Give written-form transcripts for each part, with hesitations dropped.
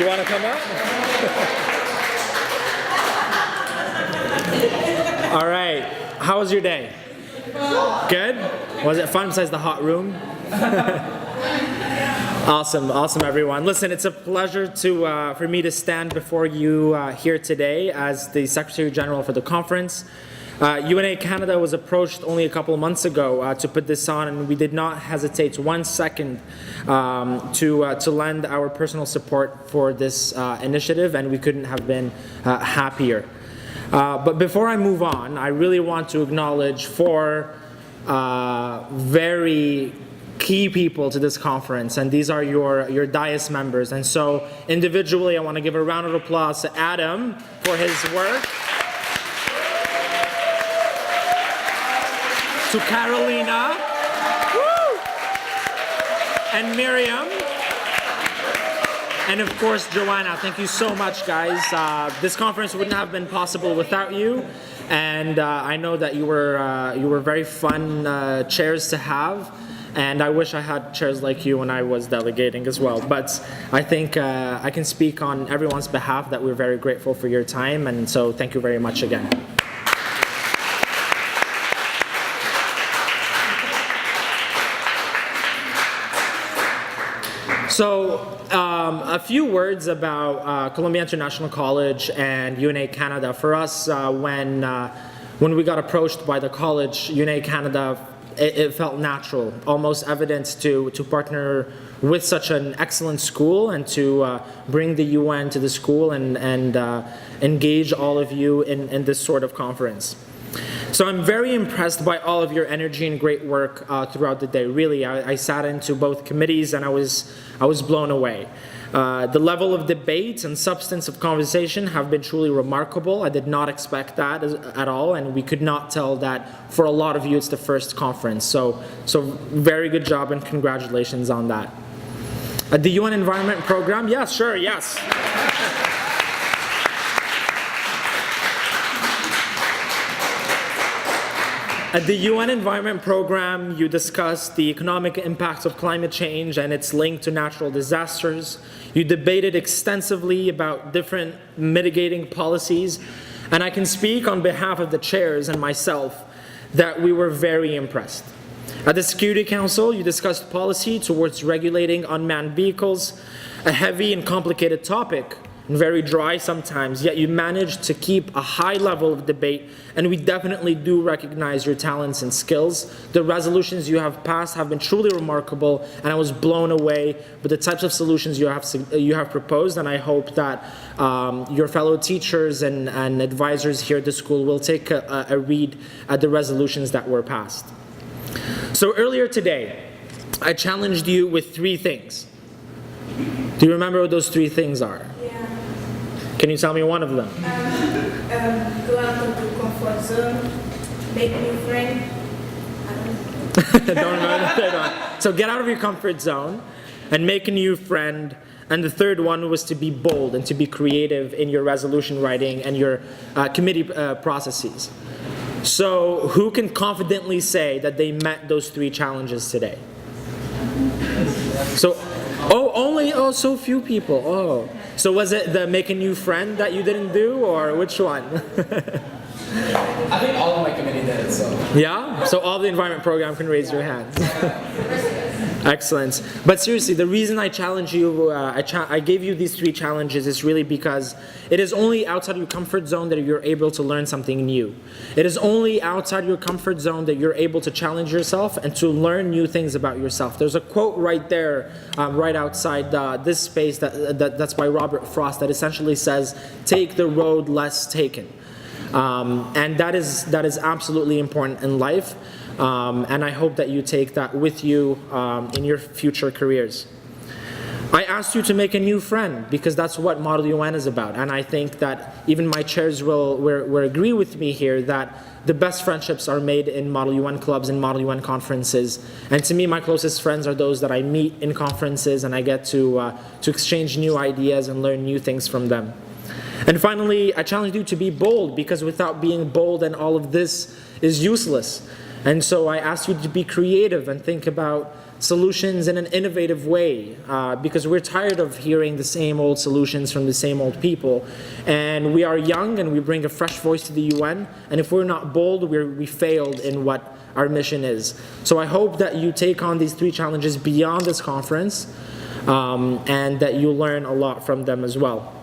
You want to come up? All right. How was your day? Good? Was it fun besides the hot room? Awesome, everyone. Listen, it's a pleasure for me to stand before you here today as the Secretary General for the conference. UNA Canada was approached only a couple of months ago to put this on, and we did not hesitate 1 second to lend our personal support for this initiative, and we couldn't have been happier. But before I move on, I really want to acknowledge four very key people to this conference, and these are your dais members. And so individually, I want to give a round of applause to Adam for his work, to Carolina, woo! And Miriam, and of course Joanna. Thank you so much, guys. This conference wouldn't have been possible without you, and I know that you were very fun chairs to have. And I wish I had chairs like you when I was delegating as well. But I think I can speak on everyone's behalf that we're very grateful for your time, and so thank you very much again. So a few words about Columbia International College and UNA Canada. For us, when we got approached by the college, UNA Canada, it felt natural, almost evident to partner with such an excellent school and to bring the UN to the school and engage all of you in this sort of conference. So I'm very impressed by all of your energy and great work throughout the day. Really, I sat into both committees and I was blown away. The level of debate and substance of conversation have been truly remarkable. I did not expect that at all, and we could not tell that for a lot of you it's the first conference. So very good job and congratulations on that. The UN Environment Program, yes, sure, yes. At the UN Environment Program, you discussed the economic impacts of climate change and its link to natural disasters. You debated extensively about different mitigating policies, and I can speak on behalf of the chairs and myself that we were very impressed. At the Security Council, you discussed policy towards regulating unmanned vehicles, a heavy and complicated topic, and very dry sometimes, yet you managed to keep a high level of debate, and we definitely do recognize your talents and skills. The resolutions you have passed have been truly remarkable, and I was blown away with the types of solutions you have proposed, and I hope that your fellow teachers and advisors here at the school will take a read at the resolutions that were passed. So earlier today, I challenged you with 3 things. Do you remember what those 3 things are? Can you tell me one of them? Go out of your comfort zone, make new friends. Don't remember the third one. So get out of your comfort zone and make a new friend. And the third one was to be bold and to be creative in your resolution writing and your committee processes. So who can confidently say that they met those 3 challenges today? So, so few people. Oh. So was it the make a new friend that you didn't do, or which one? I think all of my committee did, so. Yeah? So all the environment program can raise your hands. Excellent. But seriously, the reason I challenge you, I gave you these 3 challenges is really because it is only outside your comfort zone that you're able to learn something new. It is only outside your comfort zone that you're able to challenge yourself and to learn new things about yourself. There's a quote right there, right outside this space that's by Robert Frost that essentially says, "Take the road less taken." And that is absolutely important in life. And I hope that you take that with you in your future careers. I asked you to make a new friend because that's what Model UN is about. And I think that even my chairs will agree with me here that the best friendships are made in Model UN clubs and Model UN conferences. And to me, my closest friends are those that I meet in conferences and I get to exchange new ideas and learn new things from them. And finally, I challenge you to be bold because without being bold, and all of this is useless. And so I ask you to be creative and think about solutions in an innovative way, because we're tired of hearing the same old solutions from the same old people. And we are young and we bring a fresh voice to the UN, and if we're not bold, we failed in what our mission is. So I hope that you take on these 3 challenges beyond this conference, and that you learn a lot from them as well.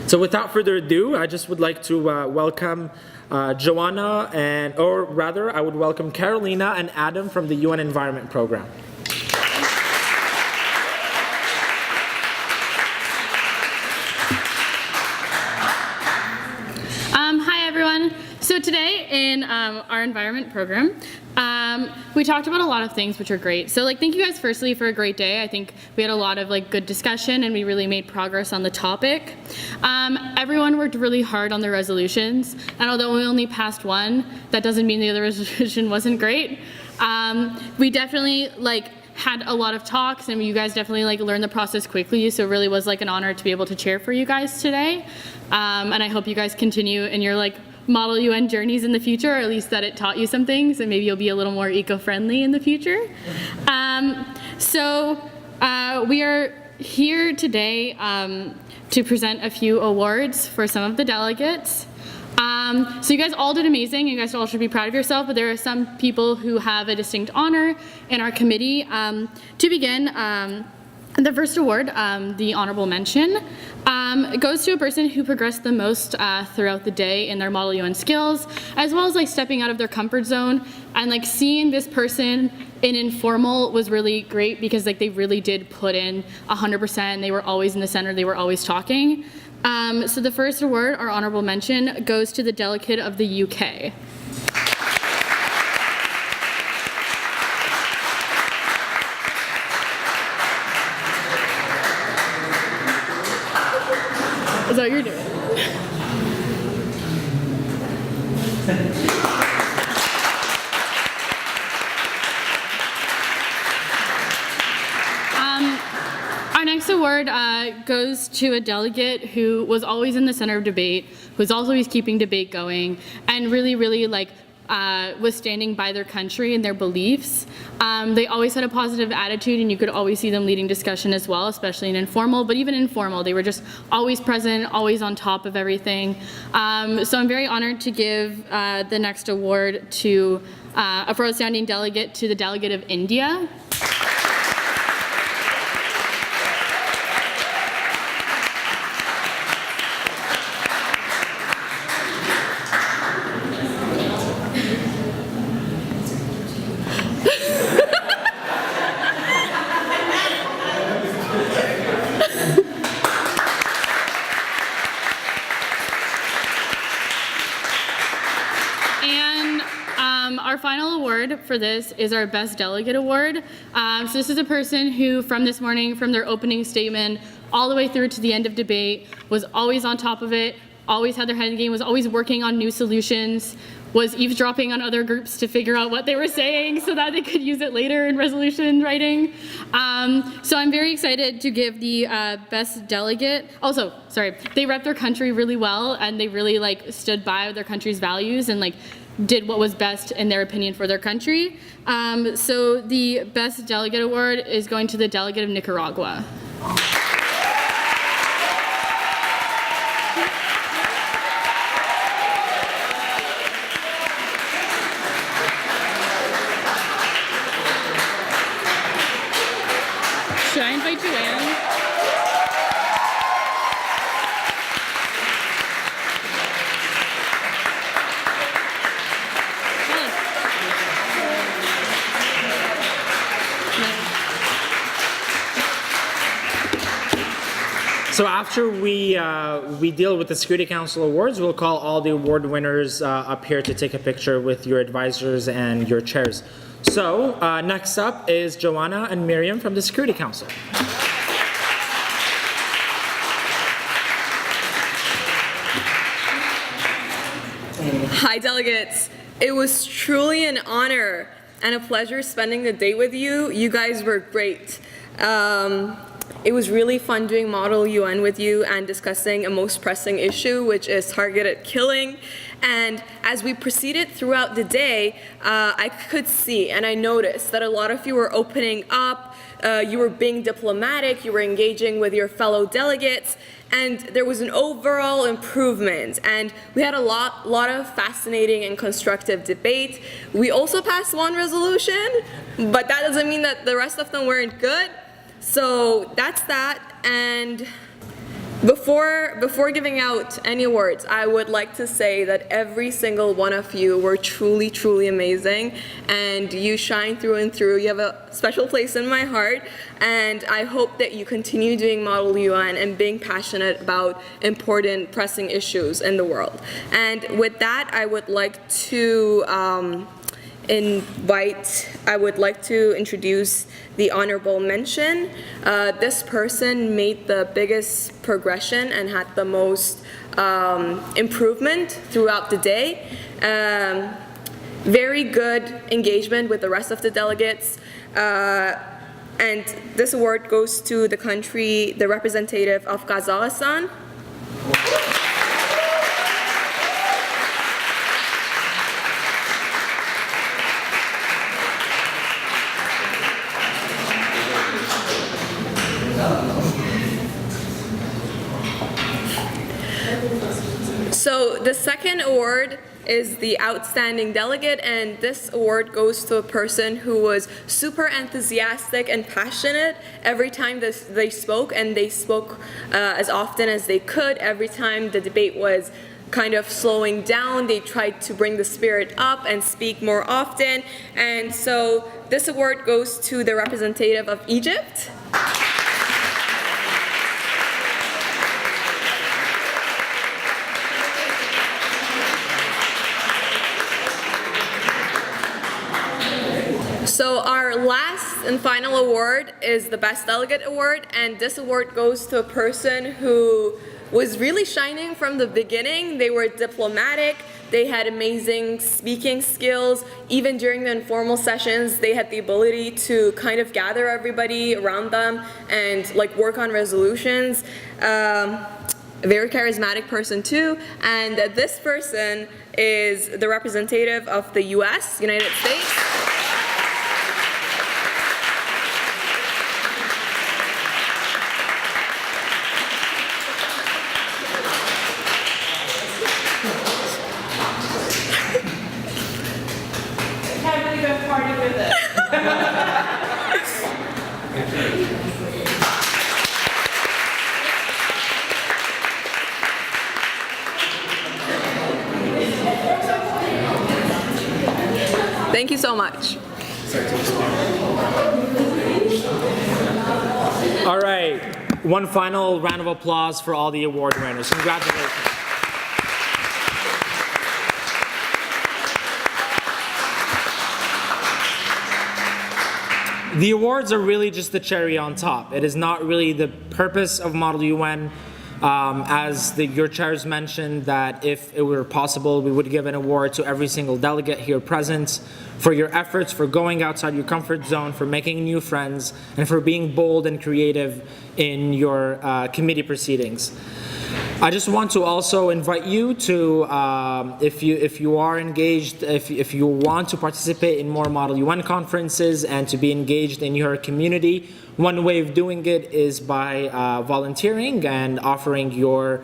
So without further ado, I just would like to welcome Joanna, or rather, I would welcome Carolina and Adam from the UN Environment Program. Hi everyone. So today in our environment program, we talked about a lot of things which are great. So thank you guys firstly for a great day. I think we had a lot of good discussion and we really made progress on the topic. Everyone worked really hard on their resolutions, and although we only passed one, that doesn't mean the other resolution wasn't great. We definitely had a lot of talks, and you guys definitely learned the process quickly, so it really was an honor to be able to chair for you guys today. And I hope you guys continue in your model UN journeys in the future, or at least that it taught you some things, and maybe you'll be a little more eco-friendly in the future. We are here today to present a few awards for some of the delegates. So you guys all did amazing. You guys all should be proud of yourself, but there are some people who have a distinct honor in our committee. To begin, the first award, the honorable mention, goes to a person who progressed the most throughout the day in their Model UN skills, as well as stepping out of their comfort zone. And seeing this person in informal was really great, because they really did put in 100%. They were always in the center. They were always talking. So the first award, our honorable mention, goes to the delegate of the UK. Is that what you're doing? Our next award goes to a delegate who was always in the center of debate, who was always keeping debate going, and really was standing by their country and their beliefs. They always had a positive attitude, and you could always see them leading discussion as well, especially in informal, but even informal, they were just always present, always on top of everything. So I'm very honored to give the next award to for outstanding delegate to the delegate of India. Our final award for this is our Best Delegate Award. So this is a person who, from this morning, from their opening statement, all the way through to the end of debate, was always on top of it, always had their head in the game, was always working on new solutions, was eavesdropping on other groups to figure out what they were saying so that they could use it later in resolution writing. So I'm very excited to give the Best Delegate. Also, sorry, they rep their country really well, and they really stood by their country's values and did what was best in their opinion for their country. So the Best Delegate Award is going to the delegate of Nicaragua. Should I invite Joanne? So after we deal with the Security Council awards, we'll call all the award winners up here to take a picture with your advisors and your chairs. So next up is Joanna and Miriam from the Security Council. Hi, delegates. It was truly an honor and a pleasure spending the day with you. You guys were great. It was really fun doing Model UN with you and discussing a most pressing issue, which is targeted killing. And as we proceeded throughout the day, I could see and I noticed that a lot of you were opening up, you were being diplomatic, you were engaging with your fellow delegates, and there was an overall improvement. And we had a lot of fascinating and constructive debate. We also passed one resolution, but that doesn't mean that the rest of them weren't good. So that's that. And before giving out any awards, I would like to say that every single one of you were truly, truly amazing, and you shine through and through. You have a special place in my heart, and I hope that you continue doing Model UN and being passionate about important, pressing issues in the world. And with that, I would like to introduce the honorable mention. This person made the biggest progression and had the most improvement throughout the day. Very good engagement with the rest of the delegates. And this award goes to the country, the representative of Kazakhstan. So the second award is the outstanding delegate, and this award goes to a person who was super enthusiastic and passionate every time they spoke, and they spoke as often as they could. Every time the debate was kind of slowing down, they tried to bring the spirit up and speak more often. And so this award goes to the representative of Egypt. So our last and final award is the Best Delegate Award, and this award goes to a person who was really shining from the beginning. They were diplomatic, they had amazing speaking skills. Even during the informal sessions, they had the ability to kind of gather everybody around them and like work on resolutions. A very charismatic person too, and this person is the representative of the US, United States. Thank you so much. All right, one final round of applause for all the award winners. Congratulations. The awards are really just the cherry on top. It is not really the purpose of Model UN. As your chairs mentioned, that if it were possible, we would give an award to every single delegate here present for your efforts, for going outside your comfort zone, for making new friends, and for being bold and creative in your committee proceedings. I just want to also invite you to, if you are engaged, if you want to participate in more Model UN conferences and to be engaged in your community, one way of doing it is by volunteering and offering your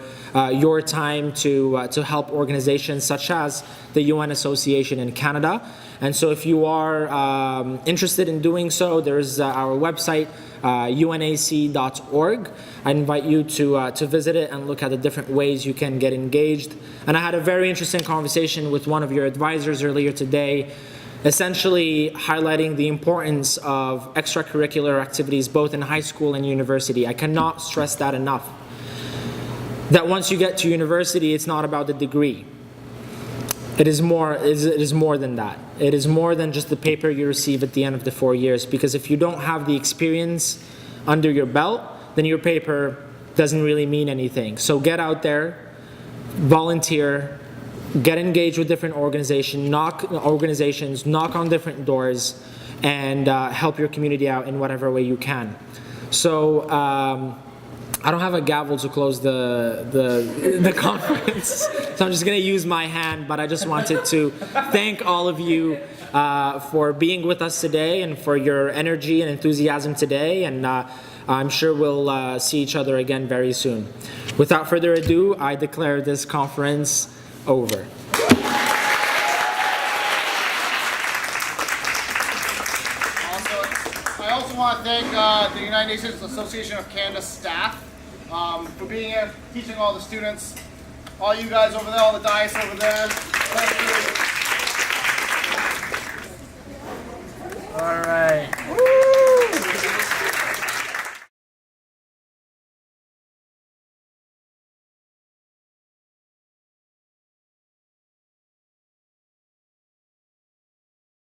time to help organizations such as the UN Association in Canada. And so if you are interested in doing so, there's our website, unac.org. I invite you to visit it and look at the different ways you can get engaged. And I had a very interesting conversation with one of your advisors earlier today, essentially highlighting the importance of extracurricular activities both in high school and university. I cannot stress that enough. That once you get to university, it's not about the degree. It is more than that. It is more than just the paper you receive at the end of the 4 years, because if you don't have the experience under your belt, then your paper doesn't really mean anything. So get out there, volunteer, get engaged with different organizations, knock on different doors, and help your community out in whatever way you can. So I don't have a gavel to close the conference, so I'm just going to use my hand, but I just wanted to thank all of you for being with us today and for your energy and enthusiasm today, and I'm sure we'll see each other again very soon. Without further ado, I declare this conference over. I also want to thank the United Nations Association of Canada staff for being here, teaching all the students, all you guys over there, all the dais over there. Thank you. All right.